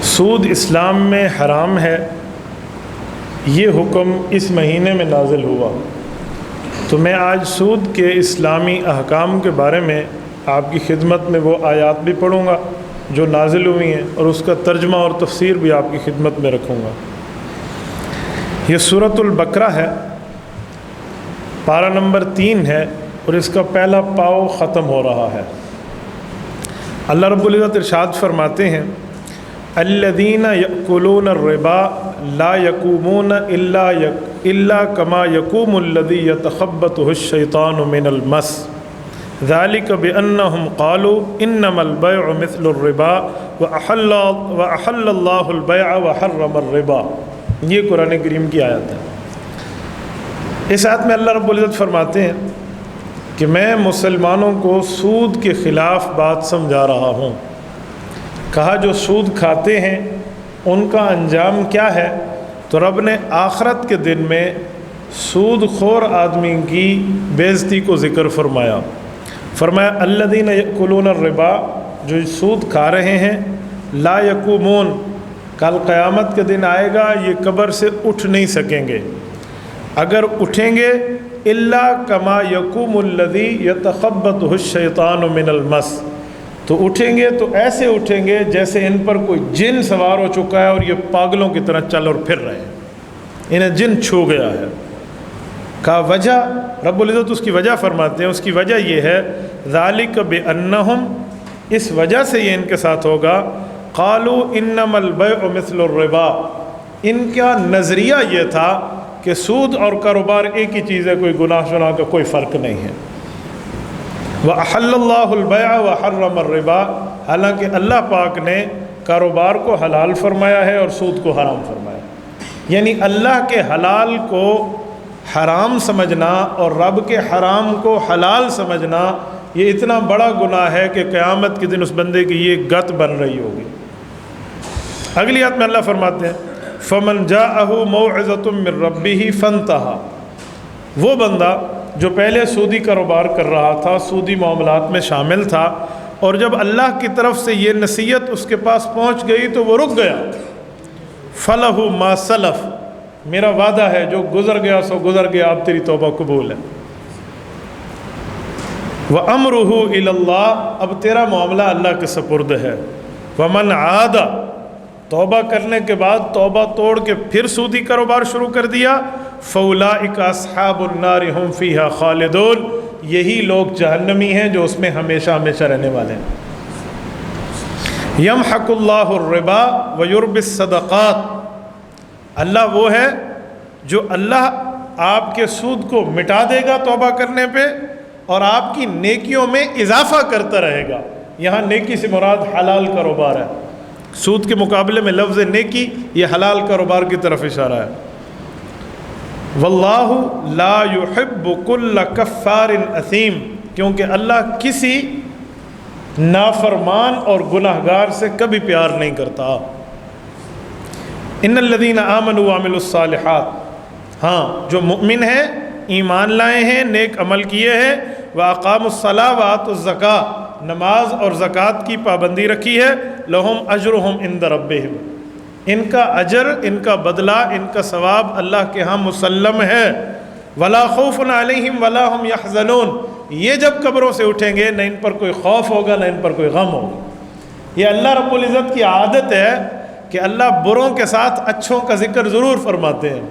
سود اسلام میں حرام ہے، یہ حکم اس مہینے میں نازل ہوا، تو میں آج سود کے اسلامی احکام کے بارے میں آپ کی خدمت میں وہ آیات بھی پڑھوں گا جو نازل ہوئی ہیں، اور اس کا ترجمہ اور تفسیر بھی آپ کی خدمت میں رکھوں گا۔ یہ سورۃ البقرہ ہے، پارہ نمبر 3 ہے، اور اس کا پہلا پاؤ ختم ہو رہا ہے۔ اللہ رب العزت ارشاد فرماتے ہیں: الذین یأکلون الربا لا یقومون الا کما یقوم الذی یتخبطہ الشیطان من المس ذلک بأنہم قالوا انما البیع مثل الربا وأحل اللہ البیع وحرم الربا۔ یہ قرآن کریم کی آیت ہے۔ اس آیت میں اللہ رب العزت فرماتے ہیں کہ میں مسلمانوں کو سود کے خلاف بات سمجھا رہا ہوں۔ کہا جو سود کھاتے ہیں ان کا انجام کیا ہے؟ تو رب نے آخرت کے دن میں سود خور آدمی کی بے عزتی کو ذکر فرمایا۔ فرمایا الذین یأکلون الربا، جو سود کھا رہے ہیں، لا یقومون، کل قیامت کے دن آئے گا یہ قبر سے اٹھ نہیں سکیں گے۔ اگر اٹھیں گے الا کما یقوم الذی یتخبطہ الشیطان من المس، تو اٹھیں گے تو ایسے اٹھیں گے جیسے ان پر کوئی جن سوار ہو چکا ہے اور یہ پاگلوں کی طرح چل اور پھر رہے ہیں، انہیں جن چھو گیا ہے۔ کا وجہ رب العزت اس کی وجہ فرماتے ہیں، اس کی وجہ یہ ہے ذالک بانہم، اس وجہ سے یہ ان کے ساتھ ہوگا، قالوا انما البیع مثل الربا، ان کا نظریہ یہ تھا کہ سود اور کاروبار ایک ہی چیز ہے، کوئی گناہ شناہ کا کوئی فرق نہیں ہے۔ وَأَحَلَّ اللَّهُ الْبَيْعَ وَحَرَّمَ الرِّبَا، حالانکہ اللہ پاک نے کاروبار کو حلال فرمایا ہے اور سود کو حرام فرمایا، یعنی اللہ کے حلال کو حرام سمجھنا اور رب کے حرام کو حلال سمجھنا یہ اتنا بڑا گناہ ہے کہ قیامت کے دن اس بندے کی یہ گت بن رہی ہوگی۔ اگلی آیت میں اللہ فرماتے ہیں فَمَنْ جَاءَهُ مَوْعِظَةٌ مِّن رَبِّهِ فَانْتَهَا، وہ بندہ جو پہلے سودی کاروبار کر رہا تھا، سودی معاملات میں شامل تھا، اور جب اللہ کی طرف سے یہ نصیحت اس کے پاس پہنچ گئی تو وہ رک گیا، فَلَهُ مَا سَلَف، میرا وعدہ ہے جو گزر گیا سو گزر گیا، اب تیری توبہ قبول ہے۔ وَأَمْرُهُ إِلَى اللَّهِ، اب تیرا معاملہ اللہ کے سپرد ہے۔ وَمَنْ عَادَ، توبہ کرنے کے بعد توبہ توڑ کے پھر سودی کاروبار شروع کر دیا، فَأُولَٰئِكَ أَصْحَابُ النَّارِ هُمْ فِيهَا خَالِدُونَ، یہی لوگ جہنمی ہیں جو اس میں ہمیشہ ہمیشہ رہنے والے ہیں۔ يَمْحَقُ اللَّهُ الرِّبَا وَيُرْبِي الصَّدَقَاتِ، اللہ وہ ہے جو اللہ آپ کے سود کو مٹا دے گا توبہ کرنے پہ، اور آپ کی نیکیوں میں اضافہ کرتا رہے گا۔ یہاں نیکی سے مراد حلال کاروبار ہے، سود کے مقابلے میں لفظ نیکی یہ حلال کاروبار کی طرف اشارہ ہے۔ واللہ لا یحب کل کفار اثیم، کیونکہ اللہ کسی نافرمان اور گناہگار سے کبھی پیار نہیں کرتا۔ ان الذین آمنوا وعملوا الصالحات، ہاں جو مؤمن ہیں، ایمان لائے ہیں، نیک عمل کیے ہیں، وَأَقَامُوا الصَّلَاةَ وَآتُوا الزَّكَاةَ، نماز اور زکوٰۃ کی پابندی رکھی ہے، لَهُمْ أَجْرُهُمْ عِنْدَ رَبِّهِمْ، ان کا اجر، ان کا بدلہ، ان کا ثواب اللہ کے ہاں مسلم ہے۔ وَلَا خَوْفٌ عَلَيْهِمْ وَلَا هُمْ يَحْزَنُونَ، یہ جب قبروں سے اٹھیں گے نہ ان پر کوئی خوف ہوگا نہ ان پر کوئی غم ہوگا۔ یہ اللہ رب العزت کی عادت ہے کہ اللہ بروں کے ساتھ اچھوں کا ذکر ضرور فرماتے ہیں،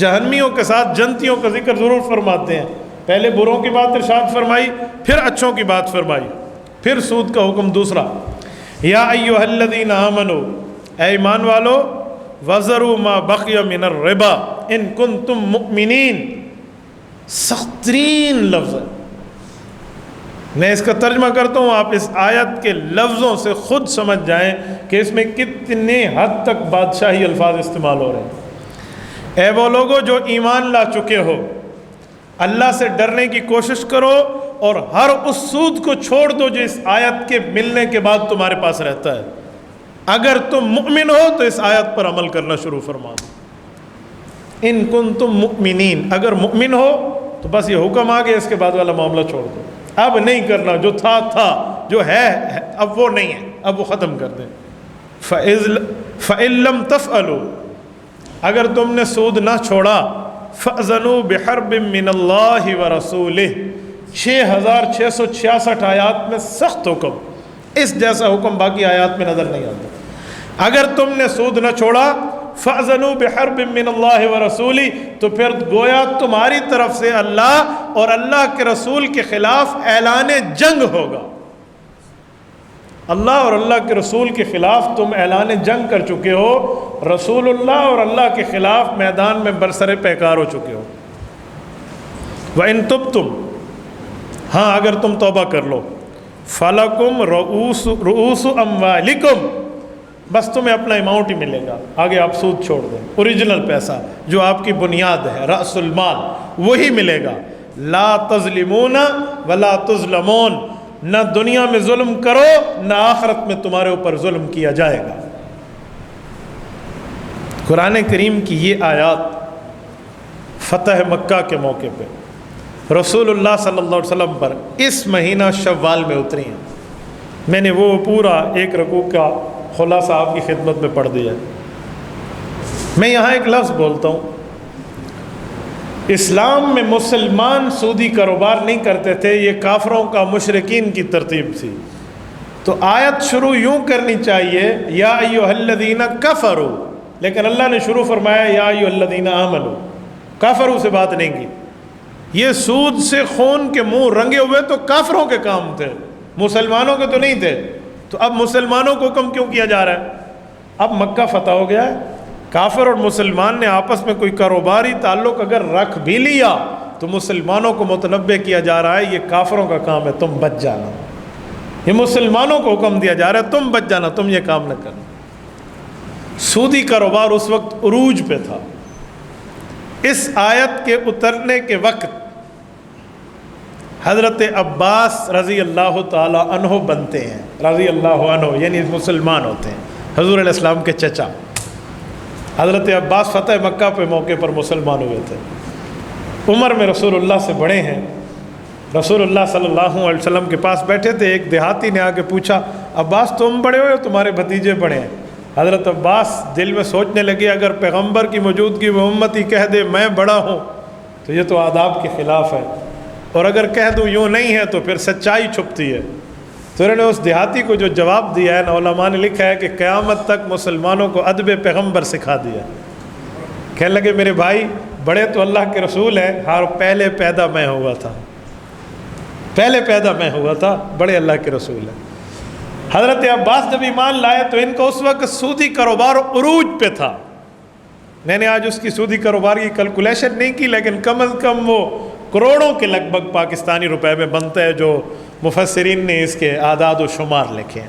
جہنمیوں کے ساتھ جنتیوں کا ذکر ضرور فرماتے ہیں۔ پہلے بروں کی بات ارشاد فرمائی، پھر اچھوں کی بات فرمائی، پھر سود کا حکم دوسرا۔ یا ایھا الذین آمنوا، اے ایمان والو، وذروا ما بقی من الربا ان کنتم مؤمنین، سخت ترین لفظ ہے۔ میں اس کا ترجمہ کرتا ہوں، آپ اس آیت کے لفظوں سے خود سمجھ جائیں کہ اس میں کتنے حد تک بادشاہی الفاظ استعمال ہو رہے ہیں۔ اے وہ لوگو جو ایمان لا چکے ہو، اللہ سے ڈرنے کی کوشش کرو اور ہر اس سود کو چھوڑ دو جو اس آیت کے ملنے کے بعد تمہارے پاس رہتا ہے۔ اگر تم مؤمن ہو تو اس آیت پر عمل کرنا شروع فرما دو۔ ان کنتم مؤمنین، اگر مؤمن ہو تو بس یہ حکم آ گیا، اس کے بعد والا معاملہ چھوڑ دو، اب نہیں کرنا، جو تھا جو ہے اب وہ نہیں ہے، اب وہ ختم کر دیں۔ فَإِن لَّمْ تَفْعَلُوا، اگر تم نے سود نہ چھوڑا، فَأْذَنُوا بِحَرْبٍ مِّنَ اللَّهِ وَرَسُولِهِ، 6666 آیات میں سخت حکم، اس جیسا حکم باقی آیات میں نظر نہیں آتا۔ اگر تم نے سود نہ چھوڑا، فَأْذَنُوا بِحَرْبٍ مِّنَ اللَّهِ وَرَسُولِهِ، تو پھر گویا تمہاری طرف سے اللہ اور اللہ کے رسول کے خلاف اعلان جنگ ہوگا۔ اللہ اور اللہ کے رسول کے خلاف تم اعلان جنگ کر چکے ہو، رسول اللہ اور اللہ کے خلاف میدان میں برسر پیکار ہو چکے ہو۔ وَإِن تُبْتُمْ، ہاں اگر تم توبہ کر لو، فَلَكُمْ رُؤُوسُ أَمْوَالِكُمْ، بس تمہیں اپنا اماؤنٹ ہی ملے گا، آگے آپ سود چھوڑ دیں، اوریجنل پیسہ جو آپ کی بنیاد ہے، رأس المال، وہی ملے گا۔ لا تظلمون ولا تظلمون، نہ دنیا میں ظلم کرو نہ آخرت میں تمہارے اوپر ظلم کیا جائے گا۔ قرآن کریم کی یہ آیات فتح مکہ کے موقع پہ رسول اللہ صلی اللہ علیہ وسلم پر اس مہینہ شوال میں اتری ہیں۔ میں نے وہ پورا ایک رکوع کا خلاصہ آپ کی خدمت میں پڑھ دیا ہے۔ میں یہاں ایک لفظ بولتا ہوں، اسلام میں مسلمان سودی کاروبار نہیں کرتے تھے، یہ کافروں کا، مشرکین کی ترتیب تھی۔ تو آیت شروع یوں کرنی چاہیے، یا ایھا الذین کفروا، لیکن اللہ نے شروع فرمایا یا ایھا الذین آمنوا، کافروں سے بات نہیں کی۔ یہ سود سے خون کے منہ رنگے ہوئے تو کافروں کے کام تھے، مسلمانوں کے تو نہیں تھے۔ تو اب مسلمانوں کو حکم کیوں کیا جا رہا ہے؟ اب مکہ فتح ہو گیا ہے، کافر اور مسلمان نے آپس میں کوئی کاروباری تعلق اگر رکھ بھی لیا تو مسلمانوں کو متنبہ کیا جا رہا ہے یہ کافروں کا کام ہے، تم بچ جانا۔ یہ مسلمانوں کو حکم دیا جا رہا ہے تم بچ جانا، تم یہ کام نہ کرنا۔ سودی کاروبار اس وقت عروج پہ تھا۔ اس آیت کے اترنے کے وقت حضرت عباس رضی اللہ تعالی عنہ بنتے ہیں، رضی اللہ عنہ یعنی مسلمان ہوتے ہیں، حضور علیہ السلام کے چچا حضرت عباس فتح مکہ پہ موقع پر مسلمان ہوئے تھے۔ عمر میں رسول اللہ سے بڑے ہیں۔ رسول اللہ صلی اللہ علیہ وسلم کے پاس بیٹھے تھے، ایک دیہاتی نے آ کے پوچھا عباس تم بڑے ہو یا تمہارے بھتیجے بڑے ہیں؟ حضرت عباس دل میں سوچنے لگے اگر پیغمبر کی موجودگی میں امتی کہہ دے میں بڑا ہوں تو یہ تو آداب کے خلاف ہے، اور اگر کہہ دوں یوں نہیں ہے تو پھر سچائی چھپتی ہے۔ تو انہوں نے اس دیہاتی کو جو جواب دیا ہے نا، علماء نے لکھا ہے کہ قیامت تک مسلمانوں کو ادب پیغمبر سکھا دیا۔ کہنے لگے میرے بھائی بڑے تو اللہ کے رسول ہیں، ہر پہلے پیدا میں ہوا تھا، پہلے پیدا میں ہوا تھا، بڑے اللہ کے رسول ہیں۔ حضرت عباس جب ایمان لائے تو ان کو اس وقت سودی کاروبار عروج پہ تھا۔ میں نے آج اس کی سودی کاروبار کی کیلکولیشن نہیں کی، لیکن کم از کم وہ کروڑوں کے لگ بھگ پاکستانی روپے میں بنتا ہے، جو مفسرین نے اس کے اعداد و شمار لکھے ہیں۔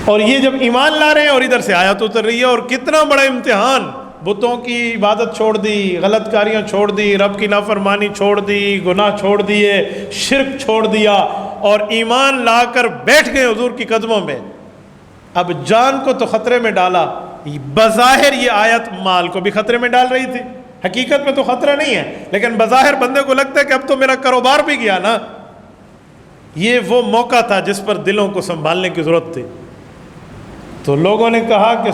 اور یہ جب ایمان لا رہے ہیں اور ادھر سے آیت اتر رہی ہے، اور کتنا بڑا امتحان، بتوں کی عبادت چھوڑ دی، غلط کاریاں چھوڑ دی، رب کی نافرمانی چھوڑ دی، گناہ چھوڑ دیے، شرک چھوڑ دیا، اور ایمان لا کر بیٹھ گئے حضور کی قدموں میں۔ اب جان کو تو خطرے میں ڈالا، بظاہر یہ آیت مال کو بھی خطرے میں ڈال رہی تھی، حقیقت میں تو خطرہ نہیں ہے، لیکن بظاہر بندے کو لگتا ہے کہ اب تو میرا کاروبار بھی گیا نا۔ یہ وہ موقع تھا جس پر دلوں کو سنبھالنے کی ضرورت تھی۔ تو لوگوں نے کہا کہ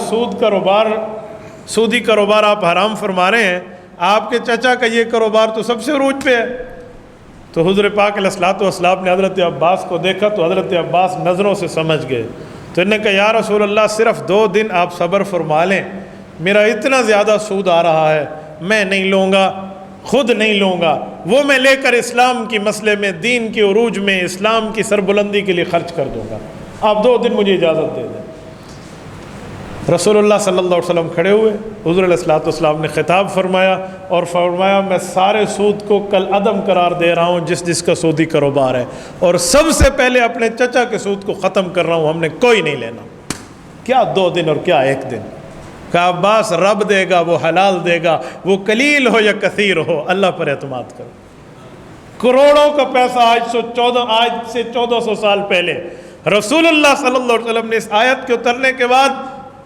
سودی کاروبار آپ حرام فرما رہے ہیں، آپ کے چچا کا یہ کاروبار تو سب سے عروج پہ ہے۔ تو حضور پاک علیہ الصلوۃ والسلام نے حضرت عباس کو دیکھا تو حضرت عباس نظروں سے سمجھ گئے۔ تو انہوں نے کہا یا رسول اللہ صرف 2 دن آپ صبر فرما لیں، میرا اتنا زیادہ سود آ رہا ہے میں نہیں لوں گا، خود نہیں لوں گا، وہ میں لے کر اسلام کی مسئلے میں، دین کے عروج میں، اسلام کی سربلندی کے لیے خرچ کر دوں گا، آپ 2 دن مجھے اجازت دے دیں۔ رسول اللہ صلی اللہ علیہ وسلم کھڑے ہوئے، حضور علیہ الصلوۃ والسلام نے خطاب فرمایا اور فرمایا میں سارے سود کو کل عدم قرار دے رہا ہوں جس کا سودی کاروبار ہے، اور سب سے پہلے اپنے چچا کے سود کو ختم کر رہا ہوں، ہم نے کوئی نہیں لینا۔ کیا 2 دن اور کیا 1 دن؟ کہ عباس رب دے گا وہ حلال دے گا، وہ قلیل ہو یا کثیر ہو، اللہ پر اعتماد کرو۔ کروڑوں کا پیسہ آج سے 1400 سال پہلے رسول اللہ صلی اللہ علیہ وسلم نے اس آیت کے اترنے کے بعد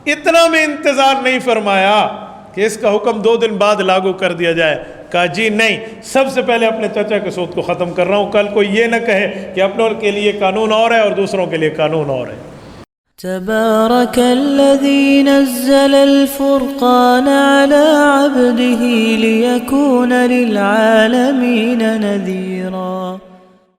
اتنا میں انتظار نہیں فرمایا کہ اس کا حکم 2 دن بعد لاگو کر دیا جائے۔ کہا جی نہیں، سب سے پہلے اپنے چچا کے سود کو ختم کر رہا ہوں، کل کوئی یہ نہ کہے کہ اپنوں کے لیے قانون اور ہے اور دوسروں کے لیے قانون اور ہے۔ تبارك الذي نزل الفرقان على عبده ليكون للعالمين نذيرا